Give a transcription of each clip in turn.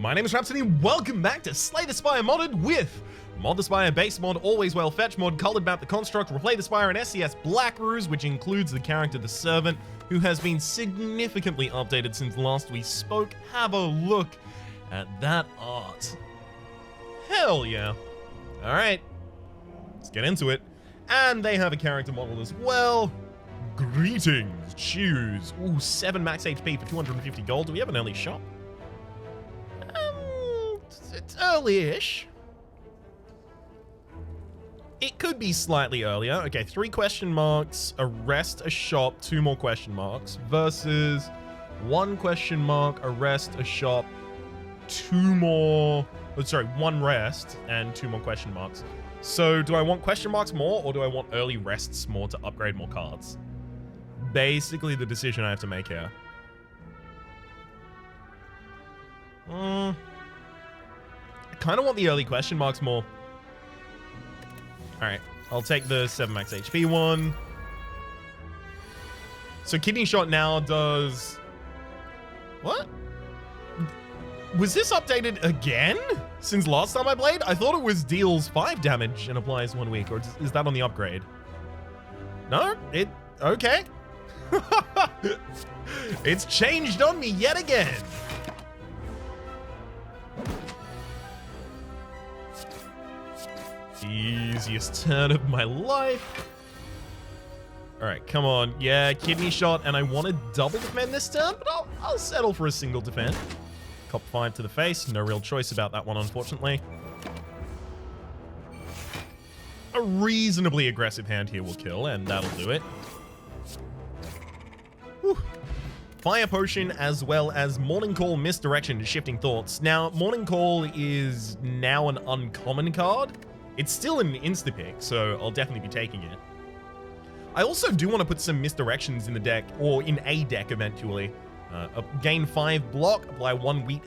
My name is Rhapsody, welcome back to Slay the Spire Modded with Mod the Spire base mod, always well fetch mod, colored map the construct, replay the Spire and SCS Black Ruse, which includes the character the Servant, who has been significantly updated since last we spoke. Have a look at that art. Hell yeah. Alright, let's get into it. And they have a character model as well. Greetings, choose. Ooh, 7 max HP for 250 gold. Do we have an early shop? It's early-ish. It could be slightly earlier. Okay, 3 question marks, arrest a shop, 2 more question marks, versus 1 question mark, arrest a shop, 1 rest, and 2 more question marks. So do I want question marks more, or do I want early rests more to upgrade more cards? Basically the decision I have to make here. I kind of want the early question marks more. Alright, I'll take the 7 max HP one. So Kidney Shot now does... What? Was this updated again? Since last time I played? I thought it was deals 5 damage and applies 1 week, or is that on the upgrade? No? Okay. It's changed on me yet again. Easiest turn of my life. Alright, come on. Yeah, Kidney Shot, and I want to double defend this turn, but I'll settle for a single defend. Cop 5 to the face. No real choice about that one, unfortunately. A reasonably aggressive hand here will kill, and that'll do it. Whew. Fire Potion, as well as Morning Call, Misdirection, Shifting Thoughts. Now, Morning Call is now an uncommon card. It's still an insta-pick, so I'll definitely be taking it. I also do want to put some misdirections in the deck, or in a deck eventually. Gain 5 block, apply 1 weak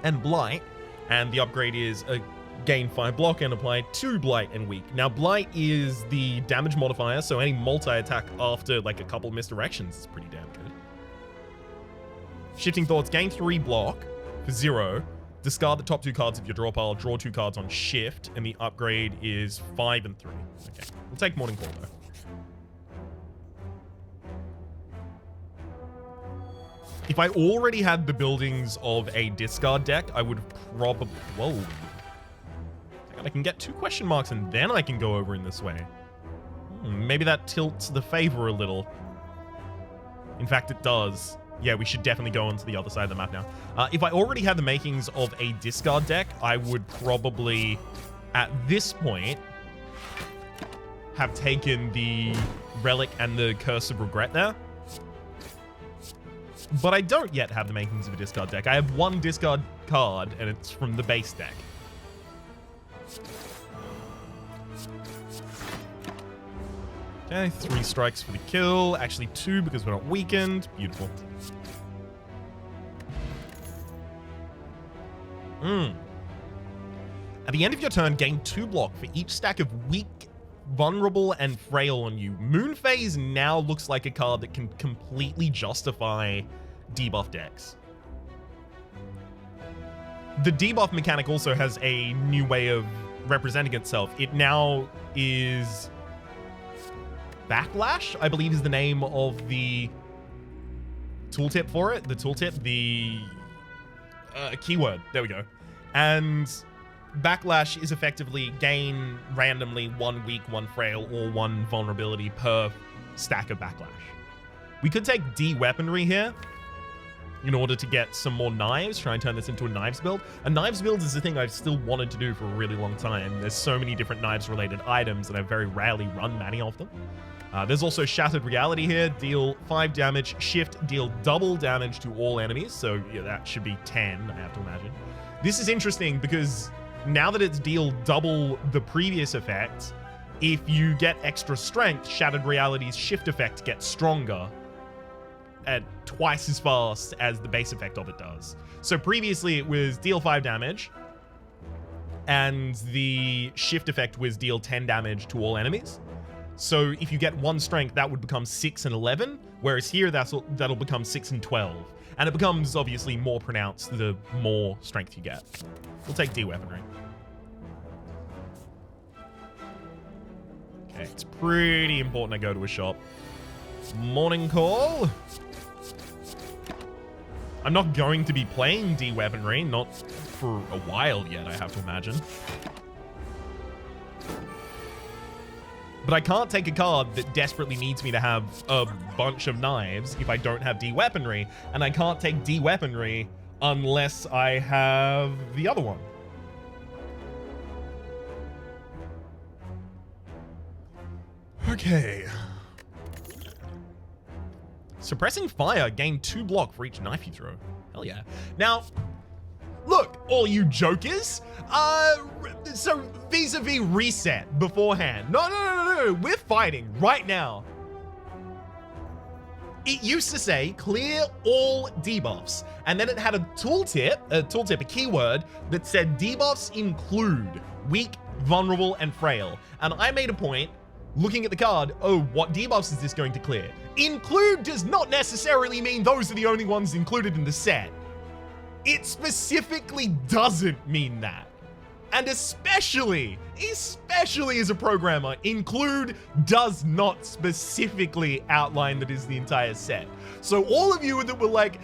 and blight, and the upgrade is a gain 5 block and apply 2 blight and weak. Now blight is the damage modifier, so any multi-attack after like a couple misdirections is pretty damn good. Shifting Thoughts, gain 3 block for 0. Discard the top 2 cards of your draw pile, draw 2 cards on shift, and the upgrade is 5 and 3. Okay, we'll take Morning Call though. If I already had the buildings of a discard deck, I would probably... Whoa. I can get 2 question marks and then I can go over in this way. Maybe that tilts the favor a little. In fact, it does. Yeah, we should definitely go onto the other side of the map now. If I already had the makings of a discard deck, I would probably, at this point, have taken the Relic and the Curse of Regret there. But I don't yet have the makings of a discard deck. I have 1 discard card, and it's from the base deck. Okay, 3 strikes for the kill. Actually 2 because we're not weakened. Beautiful. At the end of your turn, gain 2 block for each stack of weak, vulnerable, and frail on you. Moonphase now looks like a card that can completely justify debuff decks. The debuff mechanic also has a new way of representing itself. It now is... Backlash, I believe, is the name of the tooltip for it. The tooltip, the keyword. There we go. And Backlash is effectively gain randomly 1 weak, 1 frail, or 1 vulnerability per stack of Backlash. We could take D-Weaponry here in order to get some more knives, try and turn this into a knives build. A knives build is a thing I've still wanted to do for a really long time. There's so many different knives-related items, and I very rarely run many of them. There's also Shattered Reality here. Deal 5 damage, shift, deal double damage to all enemies. So yeah, that should be 10, I have to imagine. This is interesting because now that it's deal double the previous effect, if you get extra strength, Shattered Reality's shift effect gets stronger at twice as fast as the base effect of it does. So previously it was deal 5 damage, and the shift effect was deal 10 damage to all enemies. So if you get 1 strength, that would become 6 and 11, whereas here that'll become 6 and 12. And it becomes obviously more pronounced the more strength you get. We'll take D weaponry. Okay, it's pretty important I go to a shop. Morning call. I'm not going to be playing D weaponry, not for a while yet, I have to imagine. But I can't take a card that desperately needs me to have a bunch of knives if I don't have D weaponry, and I can't take D weaponry unless I have the other one. Okay. Suppressing fire, gain 2 block for each knife you throw. Hell yeah. Now, look, all you jokers. So vis-a-vis reset beforehand. No. We're fighting right now. It used to say clear all debuffs, and then it had a tooltip, a keyword that said debuffs include weak, vulnerable, and frail. And I made a point looking at the card, oh, what debuffs is this going to clear? Include does not necessarily mean those are the only ones included in the set. It specifically doesn't mean that. And especially as a programmer, include does not specifically outline that is the entire set. So all of you that were like,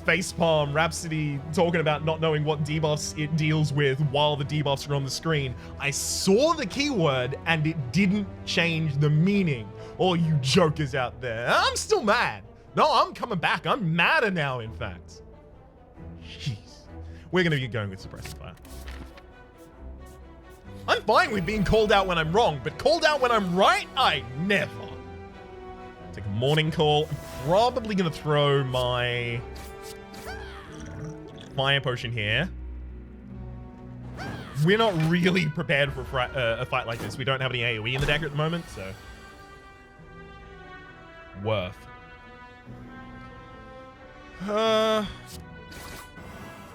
facepalm, Rhapsody talking about not knowing what debuffs it deals with while the debuffs are on the screen, I saw the keyword and it didn't change the meaning. All you jokers out there. I'm still mad. No, I'm coming back. I'm madder now, in fact. Jeez. We're going to get going with suppressing fire. I'm fine with being called out when I'm wrong, but called out when I'm right? I never. Take a morning call. I'm probably going to throw my fire potion here. We're not really prepared for a fight like this. We don't have any AoE in the deck at the moment, so worth.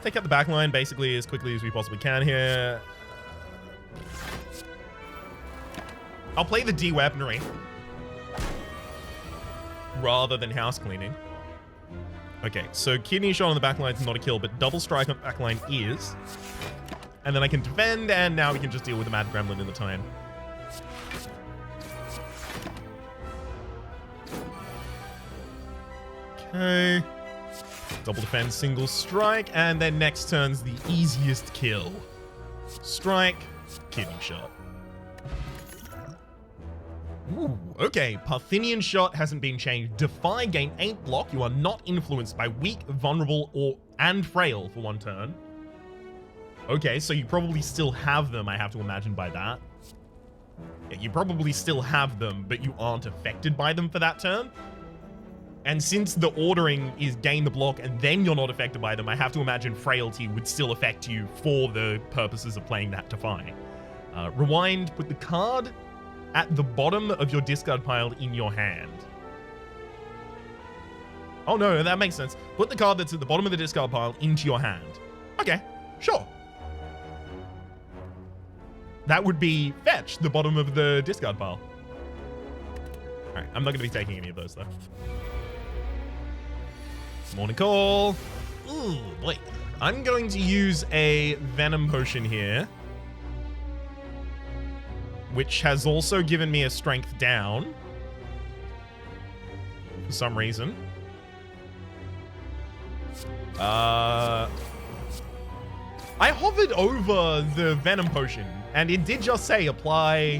Take out the back line basically as quickly as we possibly can here. I'll play the D weaponry rather than house cleaning. Okay, so kidney shot on the back line is not a kill, but double strike on the back line is. And then I can defend, and now we can just deal with the mad gremlin in the time. Okay. Double defense, single strike, and then next turn's the easiest kill. Strike, kidney shot. Ooh, okay, Parthenian shot hasn't been changed. Defy, gain 8 block. You are not influenced by weak, vulnerable, and frail for 1 turn. Okay, so you probably still have them, I have to imagine by that. Yeah, you probably still have them, but you aren't affected by them for that turn. And since the ordering is gain the block and then you're not affected by them, I have to imagine frailty would still affect you for the purposes of playing that Defy. Rewind, put the card at the bottom of your discard pile in your hand. Oh no, that makes sense. Put the card that's at the bottom of the discard pile into your hand. Okay, sure. That would be fetch, the bottom of the discard pile. Alright, I'm not going to be taking any of those though. Morning call. Ooh, boy. I'm going to use a venom potion here, which has also given me a strength down for some reason. I hovered over the venom potion and it did just say apply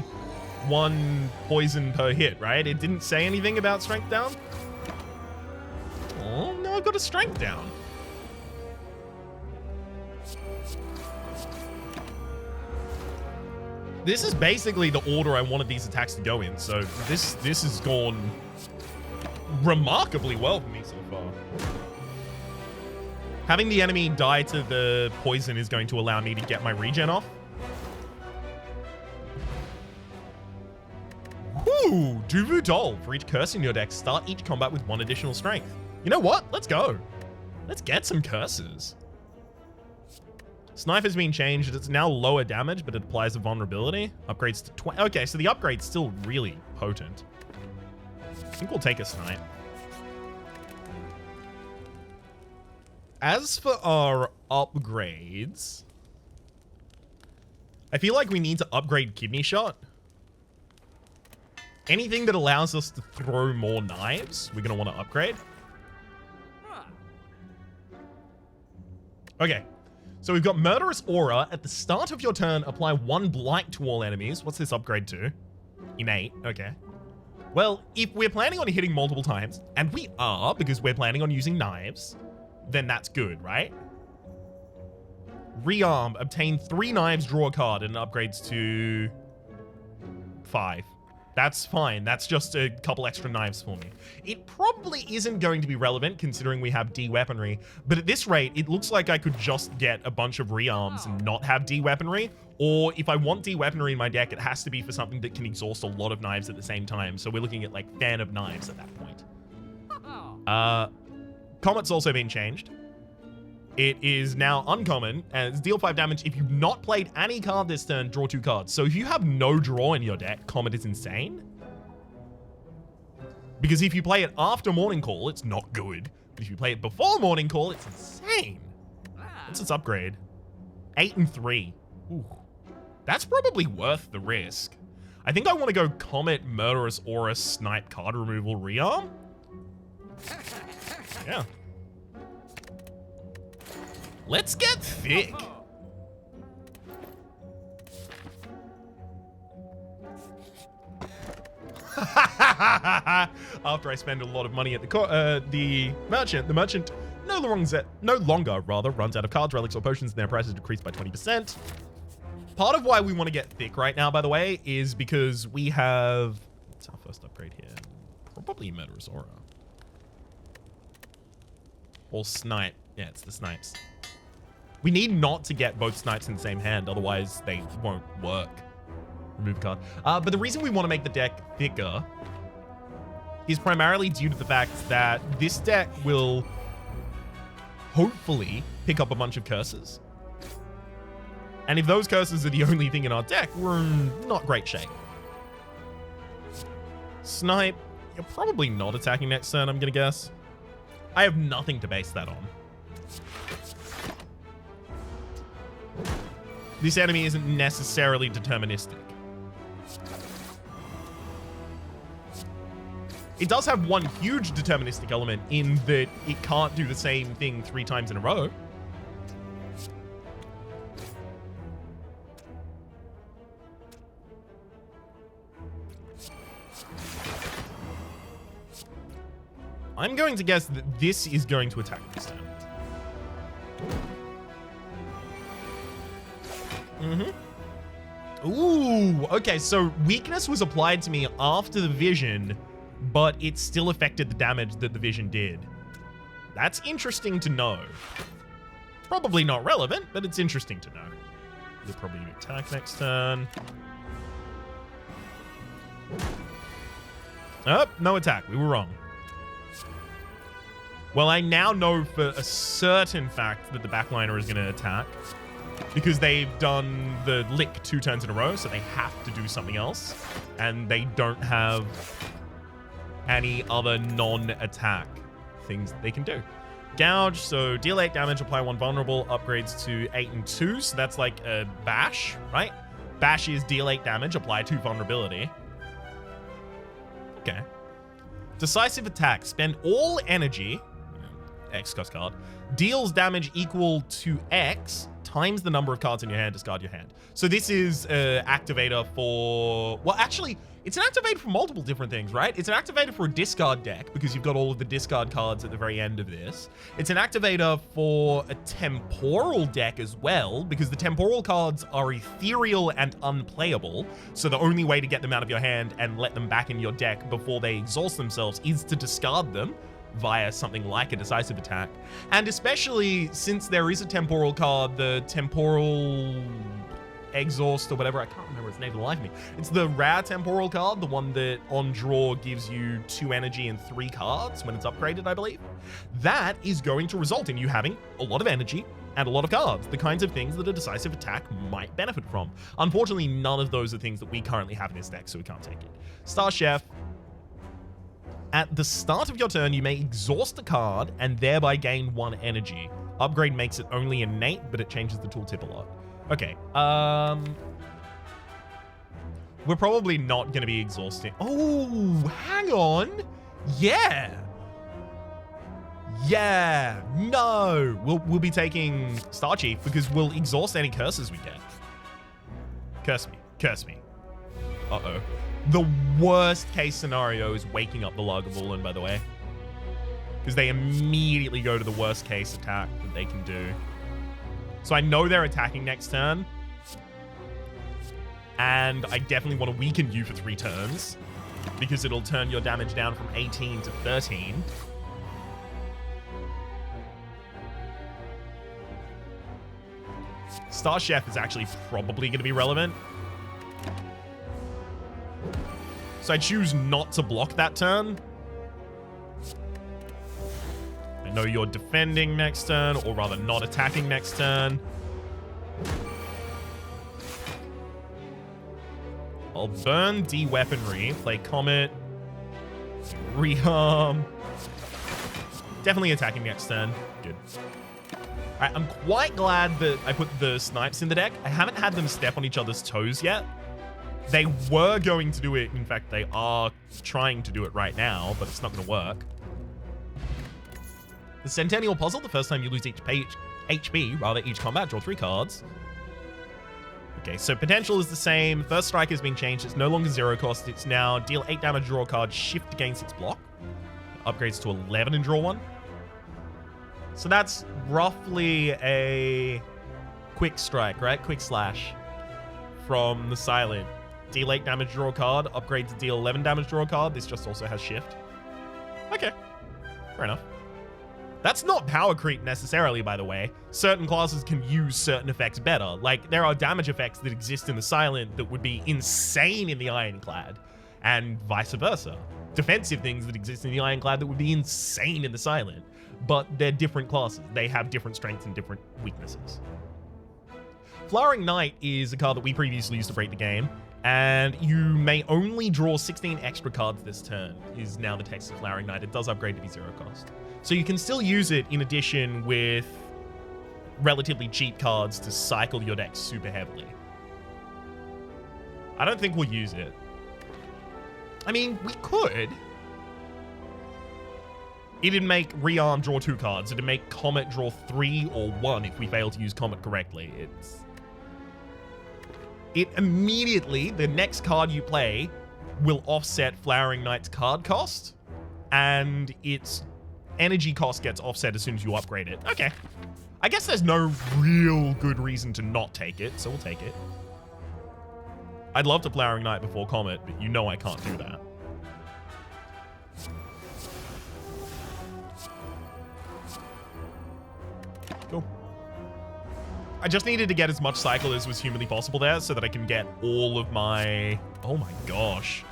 1 poison per hit, right? It didn't say anything about strength down. Oh, no, I've got a strength down. This is basically the order I wanted these attacks to go in, so this has gone remarkably well for me so far. Having the enemy die to the poison is going to allow me to get my regen off. Ooh, Duvu Doll. For each curse in your deck, start each combat with 1 additional strength. You know what? Let's go. Let's get some curses. Snipe has been changed. It's now lower damage, but it applies a vulnerability. Upgrades to 20. Okay, so the upgrade's still really potent. I think we'll take a snipe. As for our upgrades, I feel like we need to upgrade Kidney Shot. Anything that allows us to throw more knives, we're going to want to upgrade. Okay, so we've got Murderous Aura. At the start of your turn, apply 1 blight to all enemies. What's this upgrade to? Innate, okay. Well, if we're planning on hitting multiple times, and we are, because we're planning on using knives, then that's good, right? Rearm, obtain 3 knives, draw a card, and it upgrades to 5. That's fine. That's just a couple extra knives for me. It probably isn't going to be relevant considering we have D-weaponry, but at this rate, it looks like I could just get a bunch of rearms and not have D-weaponry, or if I want D-weaponry in my deck, it has to be for something that can exhaust a lot of knives at the same time, so we're looking at like Fan of Knives at that point. Comet's also been changed. It is now uncommon, and it's deal 5 damage. If you've not played any card this turn, draw 2 cards. So if you have no draw in your deck, Comet is insane. Because if you play it after Morning Call, it's not good. But if you play it before Morning Call, it's insane. What's its upgrade? 8 and 3. Ooh. That's probably worth the risk. I think I want to go Comet, Murderous Aura, Snipe, card removal, rearm. Yeah. Let's get thick. After I spend a lot of money at the merchant no longer runs out of cards, relics, or potions, and their prices decrease by 20%. Part of why we want to get thick right now, by the way, is because we have... What's our first upgrade here? Probably Murderous Aura. Or Snipe. Yeah, it's the Snipes. We need not to get both Snipes in the same hand, otherwise they won't work. Remove a card. But the reason we want to make the deck thicker is primarily due to the fact that this deck will hopefully pick up a bunch of curses. And if those curses are the only thing in our deck, we're in not great shape. Snipe, you're probably not attacking next turn, I'm gonna guess. I have nothing to base that on. This enemy isn't necessarily deterministic. It does have one huge deterministic element in that it can't do the same thing 3 times in a row. I'm going to guess that this is going to attack this turn. Ooh, okay, so weakness was applied to me after the vision, but it still affected the damage that the vision did. That's interesting to know. Probably not relevant, but it's interesting to know. You'll probably attack next turn. Oh, no attack. We were wrong. Well, I now know for a certain fact that the backliner is going to attack because they've done the lick 2 turns in a row, so they have to do something else, and they don't have any other non-attack things that they can do. Gouge, so deal 8 damage, apply 1 vulnerable, upgrades to 8 and 2, so that's like a bash, right? Bash is deal 8 damage, apply 2 vulnerability. Okay. Decisive attack, spend all energy, X cost card, deals damage equal to X times the number of cards in your hand, discard your hand. So this is an activator for, well, actually, it's an activator for multiple different things, right? It's an activator for a discard deck because you've got all of the discard cards at the very end of this. It's an activator for a temporal deck as well because the temporal cards are ethereal and unplayable. So the only way to get them out of your hand and let them back in your deck before they exhaust themselves is to discard them via something like a decisive attack. And especially since there is a temporal card, the temporal exhaust or whatever, I can't remember its name for the life of me. It's the rare temporal card, the one that on draw gives you 2 energy and 3 cards when it's upgraded, I believe. That is going to result in you having a lot of energy and a lot of cards, the kinds of things that a decisive attack might benefit from. Unfortunately, none of those are things that we currently have in this deck, so we can't take it. Star Chef. At the start of your turn, you may exhaust a card and thereby gain 1 energy. Upgrade makes it only innate, but it changes the tooltip a lot. Okay. We're probably not going to be exhausting. Oh, hang on. Yeah. Yeah. No. We'll be taking Star Chief because we'll exhaust any curses we get. Curse me. Curse me. Uh-oh. The worst case scenario is waking up the Lagavulin, by the way. Because they immediately go to the worst case attack that they can do. So I know they're attacking next turn. And I definitely want to weaken you for 3 turns. Because it'll turn your damage down from 18 to 13. Star Chef is actually probably going to be relevant. So I choose not to block that turn. I know you're defending next turn, or rather not attacking next turn. I'll burn D-Weaponry, play Comet, rearm. Definitely attacking next turn. Good. Alright, I'm quite glad that I put the snipes in the deck. I haven't had them step on each other's toes yet. They were going to do it. In fact, they are trying to do it right now, but it's not going to work. The Centennial Puzzle, the first time you lose each HP, rather each combat, draw 3 cards. Okay, so potential is the same. First strike has been changed. It's no longer 0 cost. It's now deal 8 damage, draw a card, shift against its block. Upgrades to 11 and draw 1. So that's roughly a quick strike, right? Quick slash from the silent. Deal 8 damage, draw a card. Upgrade to deal 11 damage, draw a card. This just also has shift. Okay, fair enough. That's not power creep necessarily, by the way. Certain classes can use certain effects better. Like, there are damage effects that exist in the Silent that would be insane in the Ironclad, and vice versa. Defensive things that exist in the Ironclad that would be insane in the Silent, but they're different classes. They have different strengths and different weaknesses. Flowering Knight is a card that we previously used to break the game, and you may only draw 16 extra cards this turn, is now the text of Flowering Knight. It does upgrade to be 0 cost. So you can still use it in addition with relatively cheap cards to cycle your deck super heavily. I don't think we'll use it. I mean, we could. It'd make Rearm draw 2 cards. It'd make Comet draw 3 or 1 if we fail to use Comet correctly. It immediately, the next card you play will offset Flowering Knight's card cost, and its energy cost gets offset as soon as you upgrade it. Okay. I guess there's no real good reason to not take it, so we'll take it. I'd love to Flowering Knight before Comet, but you know I can't do that. Cool. I just needed to get as much cycle as was humanly possible there so that I can get all of my... Oh my gosh.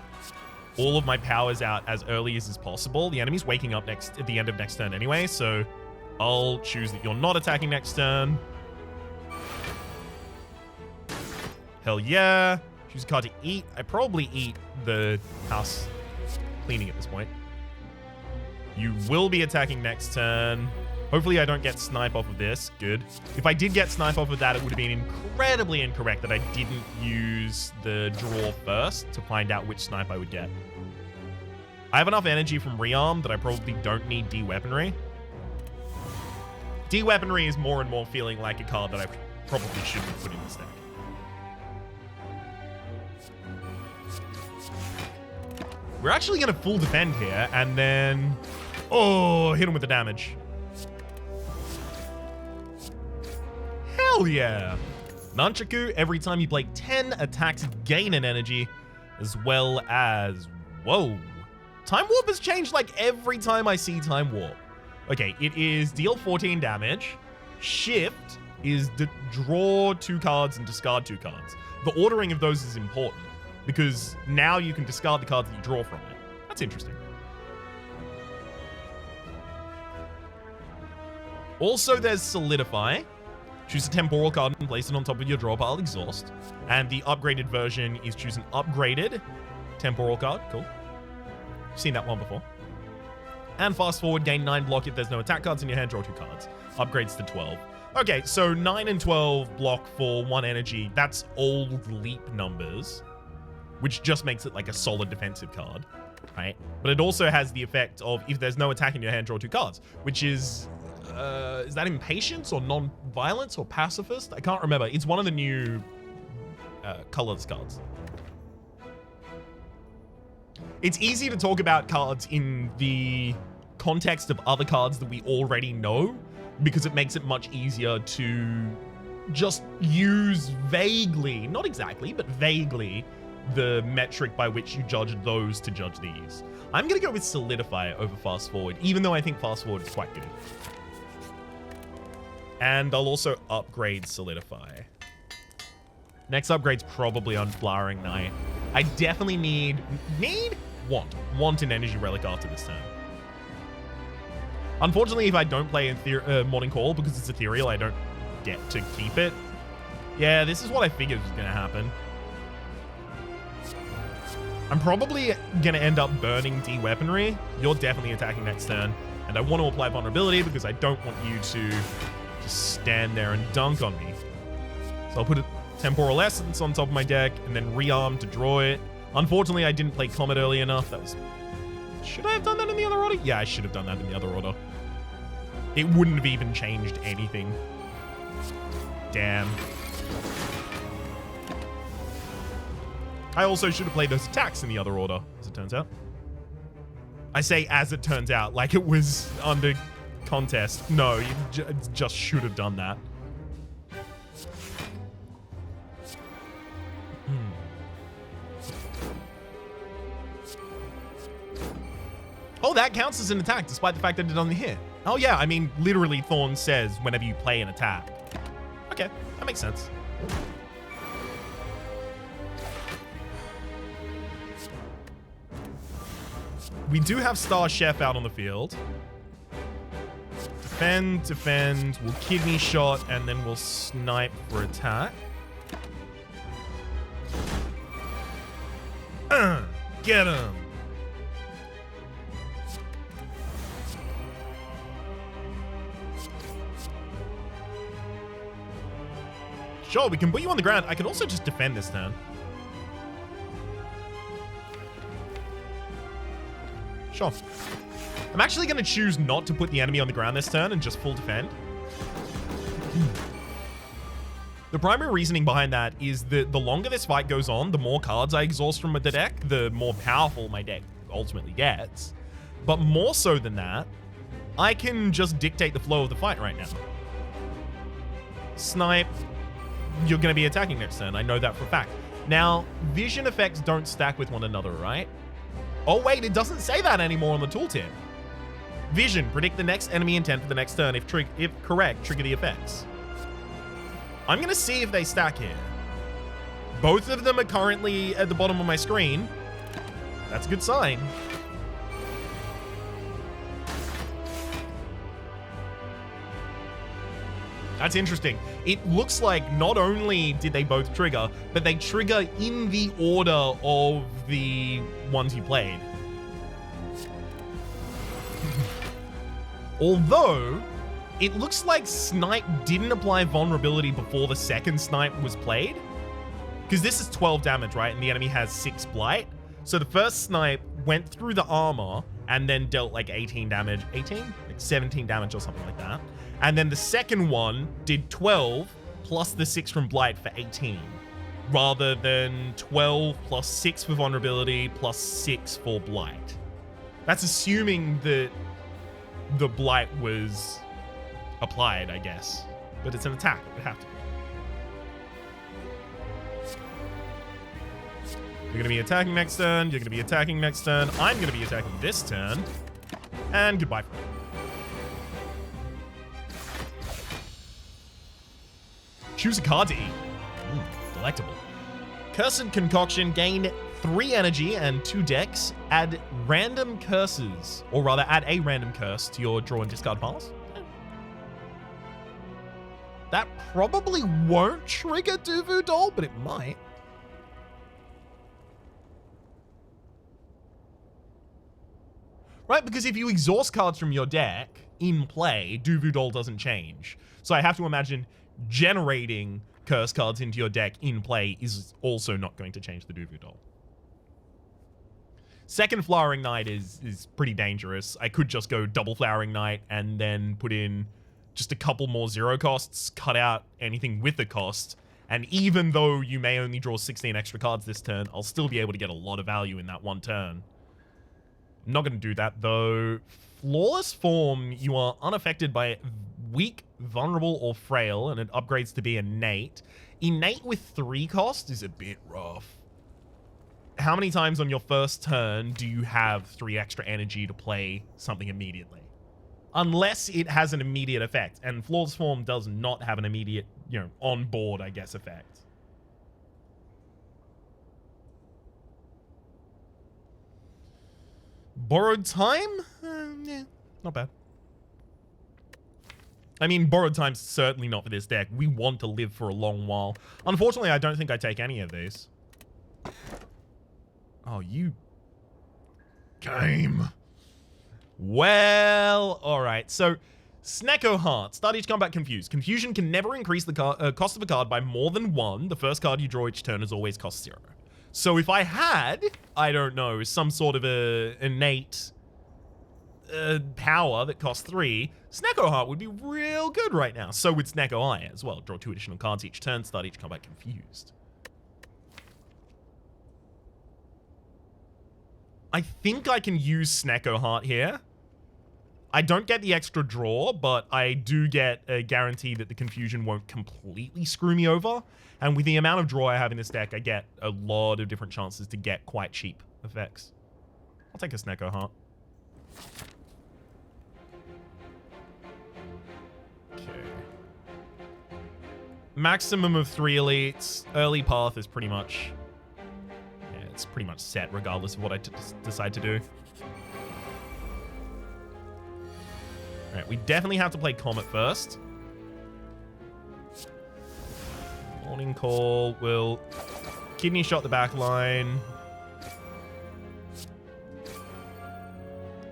All of my powers out as early as is possible. The enemy's waking up at the end of next turn anyway, so I'll choose that you're not attacking next turn. Hell yeah. Choose a card to eat. I probably eat the house cleaning at this point. You will be attacking next turn. Hopefully I don't get snipe off of this. Good. If I did get snipe off of that, it would have been incredibly incorrect that I didn't use the draw first to find out which snipe I would get. I have enough energy from Rearm that I probably don't need D-Weaponry. D-Weaponry is more and more feeling like a card that I probably shouldn't put in this deck. We're actually going to full defend here, and then... Oh, hit him with the damage. Hell yeah! Nunchaku, every time you play 10 attacks, gain an energy, as well as... Whoa. Time Warp has changed like every time I see Time Warp. Okay, it is deal 14 damage. Shift is draw 2 cards and discard 2 cards. The ordering of those is important, because now you can discard the cards that you draw from it. That's interesting. Also, there's Solidify. Choose a temporal card and place it on top of your draw pile, exhaust. And the upgraded version is choose an upgraded temporal card. Cool. Seen that one before. And fast forward, gain 9 block if there's no attack cards in your hand, draw 2 cards. Upgrades to 12. Okay, so 9 and 12 block for 1 energy. That's old leap numbers, which just makes it like a solid defensive card, right? But it also has the effect of if there's no attack in your hand, draw 2 cards, which is that impatience or non-violence or pacifist? I can't remember. It's one of the new colors cards. It's easy to talk about cards in the context of other cards that we already know, because it makes it much easier to just use vaguely, not exactly, but vaguely, the metric by which you judge those to judge these. I'm going to go with Solidify over Fast Forward, even though I think Fast Forward is quite good. And I'll also upgrade Solidify. Next upgrade's probably Unflowering Night. I definitely want an Energy Relic after this turn. Unfortunately, if I don't play in Morning Call because it's ethereal, I don't get to keep it. Yeah, this is what I figured was going to happen. I'm probably going to end up burning D-Weaponry. You're definitely attacking next turn. And I want to apply Vulnerability because I don't want you to just stand there and dunk on me. So I'll put a Temporal Essence on top of my deck and then rearm to draw it. Unfortunately, I didn't play Comet early enough. Should I have done that in the other order? Yeah, I should have done that in the other order. It wouldn't have even changed anything. Damn. I also should have played those attacks in the other order, as it turns out. I say as it turns out, like it was under contest. No, you just should have done that. Oh, that counts as an attack, despite the fact that it doesn't hit. Oh yeah, I mean, literally Thorn says whenever you play an attack. Okay, that makes sense. We do have Star Chef out on the field. Defend, we'll Kidney Shot, and then we'll Snipe for attack. Get him! Sure, we can put you on the ground. I can also just defend this turn. Sure. I'm actually going to choose not to put the enemy on the ground this turn and just full defend. The primary reasoning behind that is that the longer this fight goes on, the more cards I exhaust from the deck, the more powerful my deck ultimately gets. But more so than that, I can just dictate the flow of the fight right now. Snipe. You're going to be attacking next turn. I know that for a fact. Now, vision effects don't stack with one another, right? Oh, wait, it doesn't say that anymore on the tooltip. Vision, predict the next enemy intent for the next turn. If correct, trigger the effects. I'm going to see if they stack here. Both of them are currently at the bottom of my screen. That's a good sign. That's interesting. It looks like not only did they both trigger, but they trigger in the order of the ones you played. Although, it looks like Snipe didn't apply vulnerability before the second Snipe was played. Because this is 12 damage, right? And the enemy has 6 blight. So the first Snipe went through the armor and then dealt like 18 damage. 18? Like 17 damage or something like that. And then the second one did 12 plus the 6 from blight for 18. Rather than 12 plus 6 for vulnerability plus 6 for blight. That's assuming that the blight was applied, I guess. But it's an attack. It would have to be. You're going to be attacking next turn. You're going to be attacking next turn. I'm going to be attacking this turn. And goodbye for now. Choose a card to eat. Delectable. Cursed Concoction. Gain 3 energy and 2 decks. Add random curses. Or rather, add a random curse to your draw and discard piles. That probably won't trigger Duvu Doll, but it might. Right? Because if you exhaust cards from your deck in play, Do Vu Doll doesn't change. So I have to imagine generating curse cards into your deck in play is also not going to change the Do Vu Doll. Second Flowering Knight is pretty dangerous. I could just go double Flowering Knight and then put in just a couple more 0 costs, cut out anything with the cost, and even though you may only draw 16 extra cards this turn, I'll still be able to get a lot of value in that one turn. I'm not going to do that, though. Flawless Form, you are unaffected by weak, vulnerable, or frail, and it upgrades to be innate. Innate with 3 cost is a bit rough. How many times on your first turn do you have 3 extra energy to play something immediately? Unless it has an immediate effect, and Flawless Form does not have an immediate, on board, I guess, effect. Borrowed Time? Yeah, not bad. I mean, Borrowed Time's certainly not for this deck. We want to live for a long while. Unfortunately, I don't think I take any of these. Oh, you... game. Well, alright. So, Snecko Heart. Start each combat confused. Confusion can never increase the cost of a card by more than 1. The first card you draw each turn is always cost 0. So if I had, I don't know, some sort of a innate power that costs 3, Snecko Heart would be real good right now. So would Snecko Eye as well. Draw 2 additional cards each turn. Start each combat confused. I think I can use Snecko Heart here. I don't get the extra draw, but I do get a guarantee that the confusion won't completely screw me over. And with the amount of draw I have in this deck, I get a lot of different chances to get quite cheap effects. I'll take a Snecko Heart. Okay. Maximum of 3 elites. Early path is pretty much... it's pretty much set regardless of what I decide to do. Alright, we definitely have to play Comet first. Morning Call will kidney shot the back line.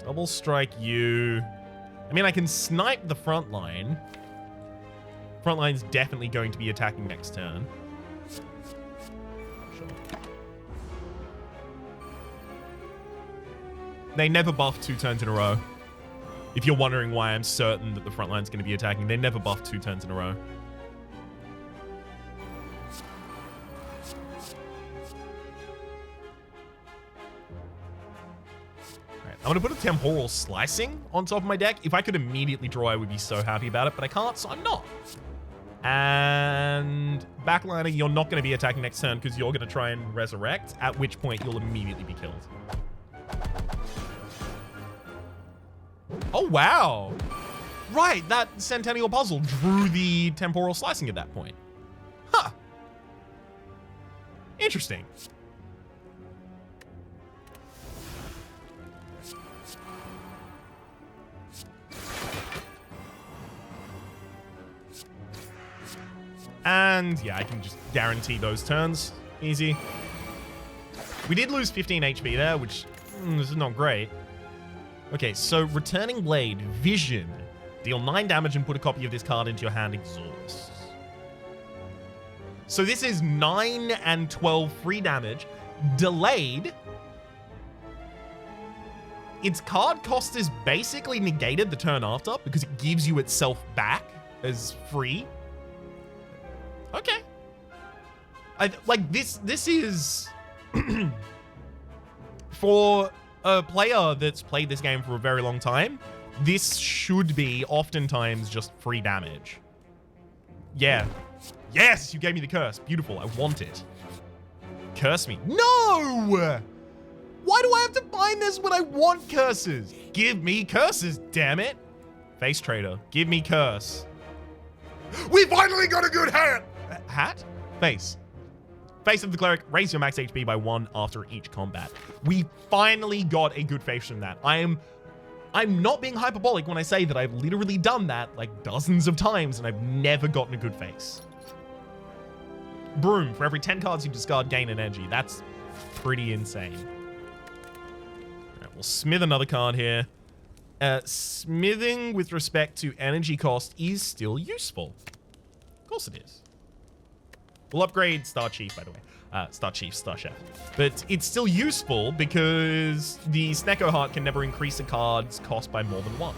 Double strike you. I mean, I can snipe the front line. Front line's definitely going to be attacking next turn. Sure. They never buff 2 turns in a row. If you're wondering why I'm certain that the front line's going to be attacking, they never buff 2 turns in a row. Alright, I'm going to put a Temporal Slicing on top of my deck. If I could immediately draw, I would be so happy about it, but I can't, so I'm not. And Backliner, you're not going to be attacking next turn because you're going to try and resurrect, at which point you'll immediately be killed. Oh, wow. Right, that Centennial Puzzle drew the Temporal Slicing at that point. Huh. Interesting. And yeah, I can just guarantee those turns. Easy. We did lose 15 HP there, which is not great. Okay, so Returning Blade, Vision. Deal 9 damage and put a copy of this card into your hand, exhaust. So this is 9 and 12 free damage. Delayed. Its card cost is basically negated the turn after because it gives you itself back as free. Okay. This is... for a player that's played this game for a very long time, this should be oftentimes just free damage. Yeah. Yes, you gave me the curse. Beautiful. I want it. Curse me. No! Why do I have to find this when I want curses? Give me curses, damn it. Face Trader. Give me curse. We finally got a good hat! Hat? Face. Face of the Cleric, raise your max HP by 1 after each combat. We finally got a good face from that. I'm not being hyperbolic when I say that I've literally done that like dozens of times and I've never gotten a good face. Broom, for every 10 cards you discard, gain an energy. That's pretty insane. Right, We'll smith another card here. Smithing with respect to energy cost is still useful. Of course it is. We'll upgrade Star Chief, by the way. Star Chief, Star Chef. But it's still useful because the Snecko Heart can never increase a card's cost by more than 1.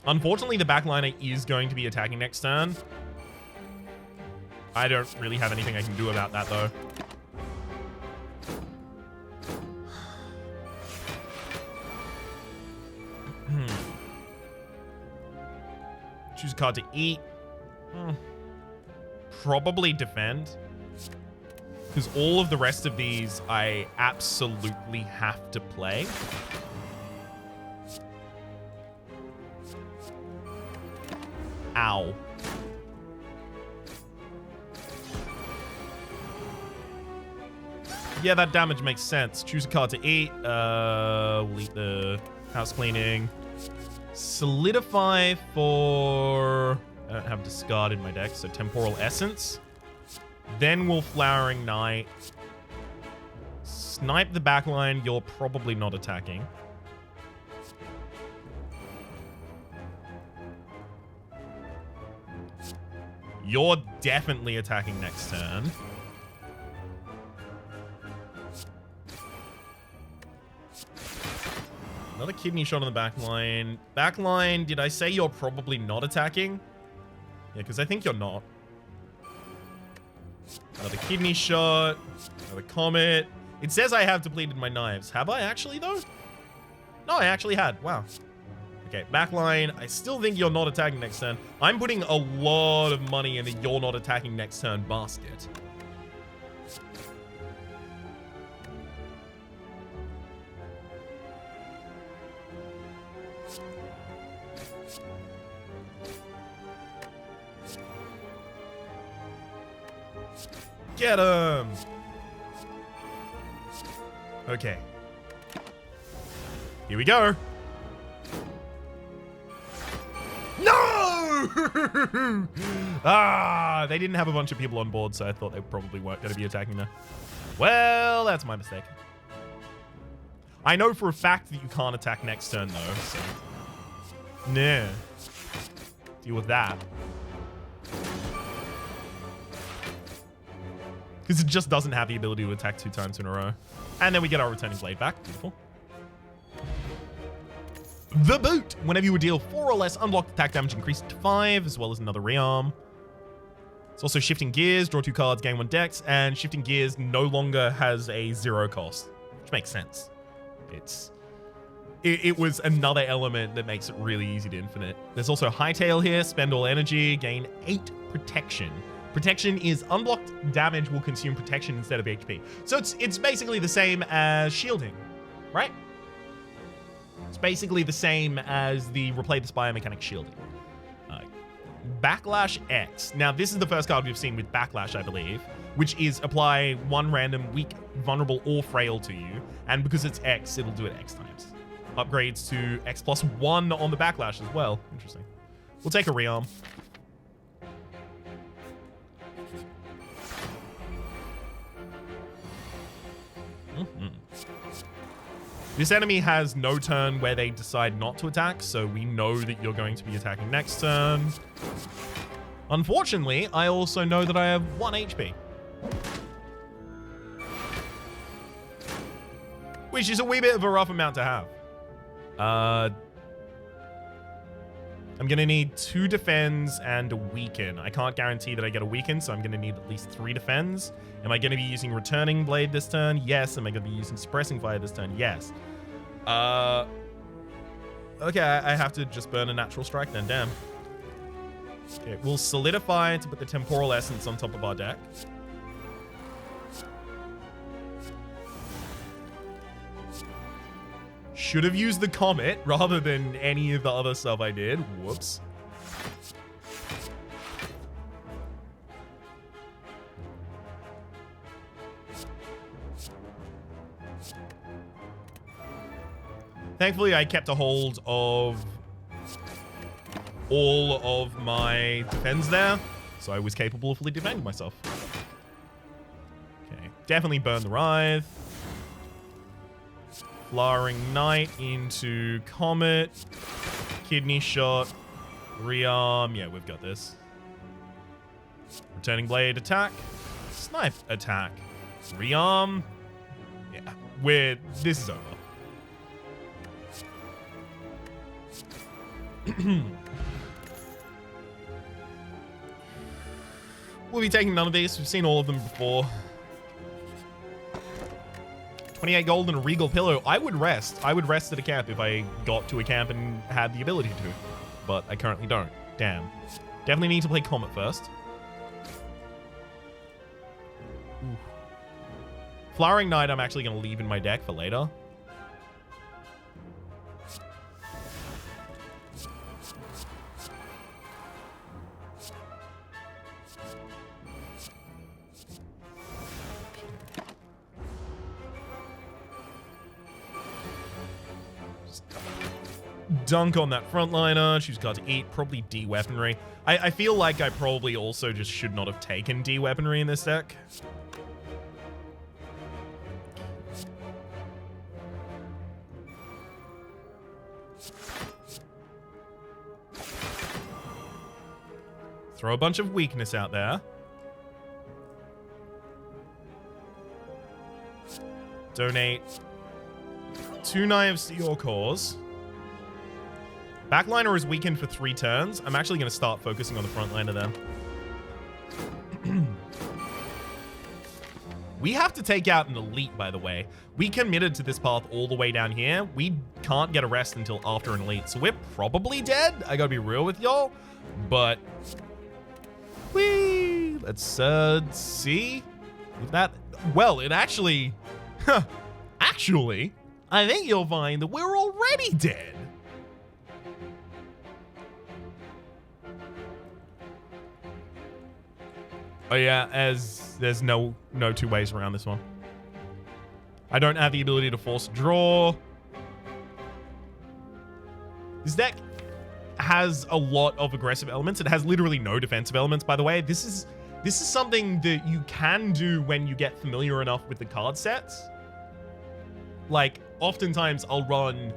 Unfortunately, the backliner is going to be attacking next turn. I don't really have anything I can do about that, though. Choose a card to eat. Probably defend. Because all of the rest of these I absolutely have to play. Ow. Yeah, that damage makes sense. Choose a card to eat. We'll eat the house cleaning. Solidify for... I don't have discard in my deck, so Temporal Essence. Then we'll Flowering Knight. Snipe the backline. You're probably not attacking. You're definitely attacking next turn. Another kidney shot on the backline. Backline, did I say you're probably not attacking? Yeah, because I think you're not. Another kidney shot. Another comet. It says I have depleted my knives. Have I actually, though? No, I actually had. Wow. Okay, backline. I still think you're not attacking next turn. I'm putting a lot of money in the you're not attacking next turn basket. Get him! Okay. Here we go. No! They didn't have a bunch of people on board, so I thought they probably weren't going to be attacking there. Well, that's my mistake. I know for a fact that you can't attack next turn, though, so... Nah. Deal with that. Because it just doesn't have the ability to attack 2 times in a row. And then we get our Returning Blade back. Beautiful. The Boot. Whenever you deal 4 or less unblocked attack damage increased to 5, as well as another rearm. It's also Shifting Gears. Draw 2 cards, gain 1 dex. And Shifting Gears no longer has a 0 cost, which makes sense. It was another element that makes it really easy to infinite. There's also Hightail here. Spend all energy, gain 8 protection. Protection is unblocked damage will consume protection instead of HP. So it's basically the same as shielding, right? It's basically the same as the Replay the Spire mechanic shielding. Backlash X. Now, this is the first card we've seen with Backlash, I believe, which is apply 1 random weak, vulnerable, or frail to you. And because it's X, it'll do it X times. Upgrades to X plus 1 on the Backlash as well. Interesting. We'll take a rearm. This enemy has no turn where they decide not to attack, so we know that you're going to be attacking next turn. Unfortunately, I also know that I have 1 HP. Which is a wee bit of a rough amount to have. I'm going to need 2 defends and a weaken. I can't guarantee that I get a weaken, so I'm going to need at least 3 defends. Am I going to be using Returning Blade this turn? Yes. Am I going to be using Suppressing Fire this turn? Yes. Okay, I have to just burn a Natural Strike then, damn. Okay, we'll Solidify to put the Temporal Essence on top of our deck. Should have used the Comet rather than any of the other stuff I did. Whoops. Thankfully, I kept a hold of all of my defense there, so I was capable of fully defending myself. Okay, definitely burn the Writhe. Flowering Knight into Comet. Kidney Shot. Rearm. Yeah, we've got this. Returning Blade attack. Snipe attack. Rearm. Yeah, this is over. We'll be taking none of these. We've seen all of them before. 28 gold and a regal pillow. I would rest. I would rest at a camp if I got to a camp and had the ability to. But I currently don't. Damn. Definitely need to play Comet first. Ooh. Flowering Knight I'm actually going to leave in my deck for later. Dunk on that frontliner. She's got to eat. Probably D-weaponry. I feel like I probably also just should not have taken D-weaponry in this deck. Throw a bunch of weakness out there. Donate 2 knives to your cause. Backliner is weakened for 3 turns. I'm actually going to start focusing on the frontliner then. We have to take out an elite, by the way. We committed to this path all the way down here. We can't get a rest until after an elite, so we're probably dead. I gotta be real with y'all. But let's see if that. Well, it actually, actually, I think you'll find that we're already dead. Oh yeah, as there's no 2 ways around this one. I don't have the ability to force a draw. This deck has a lot of aggressive elements. It has literally no defensive elements, by the way. This is something that you can do when you get familiar enough with the card sets. Like, oftentimes I'll run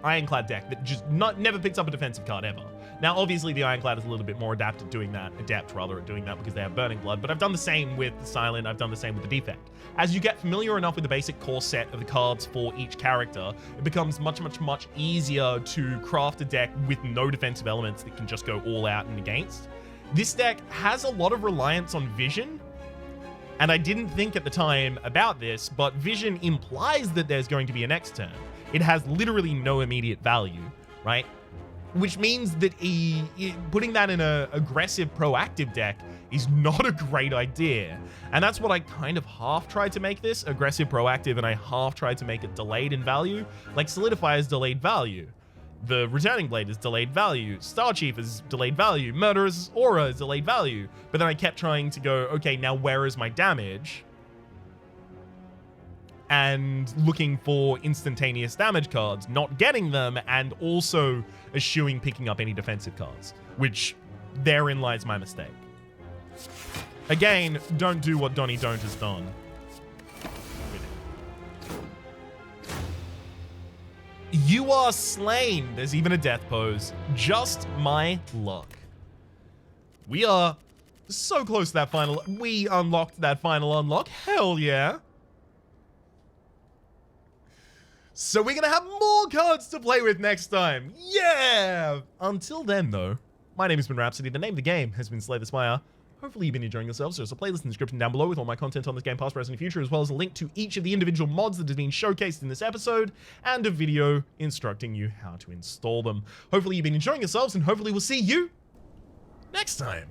Ironclad deck that just never picks up a defensive card ever. Now, obviously, the Ironclad is a little bit more adept at doing that because they have Burning Blood, but I've done the same with the Silent, I've done the same with the Defect. As you get familiar enough with the basic core set of the cards for each character, it becomes much easier to craft a deck with no defensive elements that can just go all out and against. This deck has a lot of reliance on Vision, and I didn't think at the time about this, but Vision implies that there's going to be a next turn. It has literally no immediate value, right? Which means that putting that in an aggressive, proactive deck is not a great idea. And that's what I kind of half tried to make this, aggressive, proactive, and I half tried to make it delayed in value. Like Solidify is delayed value. The Returning Blade is delayed value. Star Chief is delayed value. Murderous Aura is delayed value. But then I kept trying to go, okay, now where is my damage? And looking for instantaneous damage cards, not getting them, and also eschewing picking up any defensive cards, which therein lies my mistake. Again, don't do what Donnie Don't has done. You are slain. There's even a death pose. Just my luck. We are so close to that final. We unlocked that final unlock. Hell yeah. So we're going to have more cards to play with next time. Yeah! Until then, though, my name has been Rhapsody. The name of the game has been Slay the Spire. Hopefully you've been enjoying yourselves. There's a playlist in the description down below with all my content on this game, past, present, and future, as well as a link to each of the individual mods that have been showcased in this episode, and a video instructing you how to install them. Hopefully you've been enjoying yourselves, and hopefully we'll see you next time.